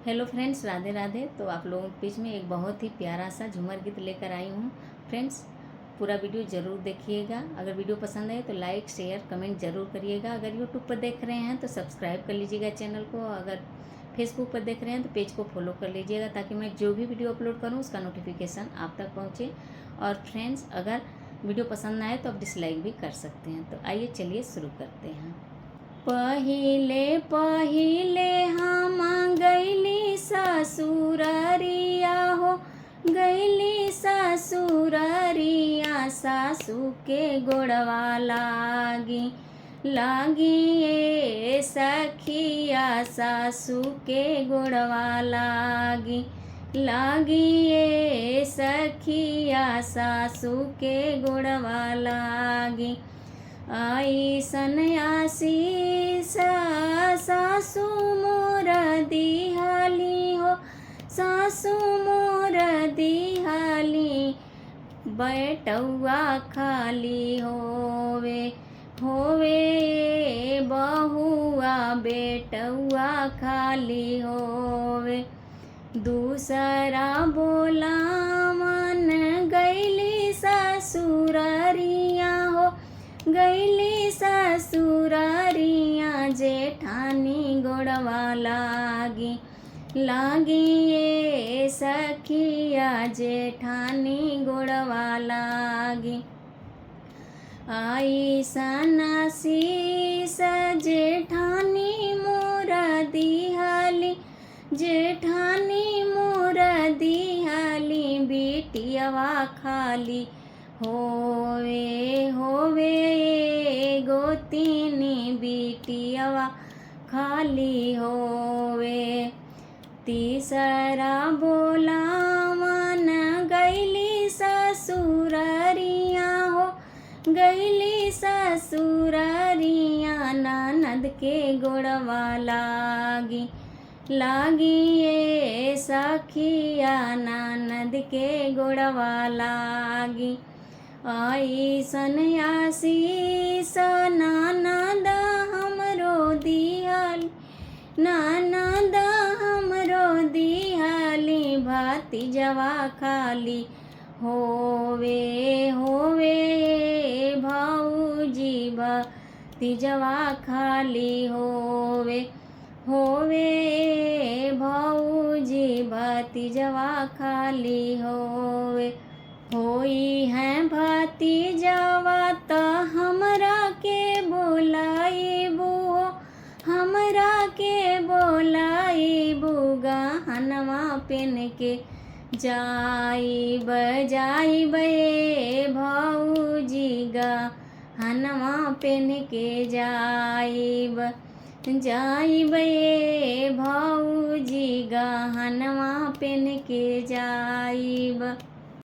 Hello friends, Radhe Radhe. तो आप लोगों के बीच में एक बहुत ही प्यारा सा झूमर गीत लेकर आई हूँ। फ्रेंड्स, पूरा वीडियो ज़रूर देखिएगा। अगर वीडियो पसंद आए तो लाइक शेयर कमेंट ज़रूर करिएगा। अगर यूट्यूब पर देख रहे हैं तो सब्सक्राइब कर लीजिएगा चैनल को। अगर फेसबुक पर देख रहे हैं तो पेज को फॉलो कर लीजिएगा, ताकि मैं जो भी वीडियो अपलोड करूँ उसका नोटिफिकेशन आप तक पहुँचे। और फ्रेंड्स, अगर वीडियो पसंद ना आए तो आप डिसलाइक भी कर सकते हैं। तो आइए चलिए शुरू करते हैं। पहिले पहिले हम गईली ससुररिया हो, गईली ससुररिया। सासू के गोड़वा लागी लागी ए सखिया, सासू के गोड़वा लागी लागी ए सखिया, सासू के गोड़वा लागी। आई सन्यासी सासू मोर दिहाली हो, सासू मोर दिहाली। बैठौआ खाली होवे होवे बहुआ, बेटौआ खाली होवे। दूसरा बोला मन गईली ससुररिया हो, गईली ससुररिया। जेठानी गोड़वा लागी लागी ए सखिया, जेठानी गोड़वा लागी। आई सनासी जेठानी मोर दिहाली, जेठानी मोर दिहाली। बिटियावा खाली होवे होवे गोतिनी, बिटियावा खाली होवे। तीसरा बोला मन गईली ससुररिया हो, गईली ससुररिया। ननद के गोड़वा लागी लागी ए सखिया, ननद के गोड़वा लागी। आई सन्यासी ननद हमरो दिहाली, ननद हमरो दिहाली। भतीजवा खाली होवे होवे भौजी, भतीजवा खाली होवे होवे भौजी, भतीजवा खाली होवे। होई है भतीजवा त हमरा के बोलाइबू, हमरा के बोलाइबू। गहनवा पेन के जाइब जाइब भौजी, गहनवा पेन के जाइब जाइब भौजी, गहनवा पेन के जाइब।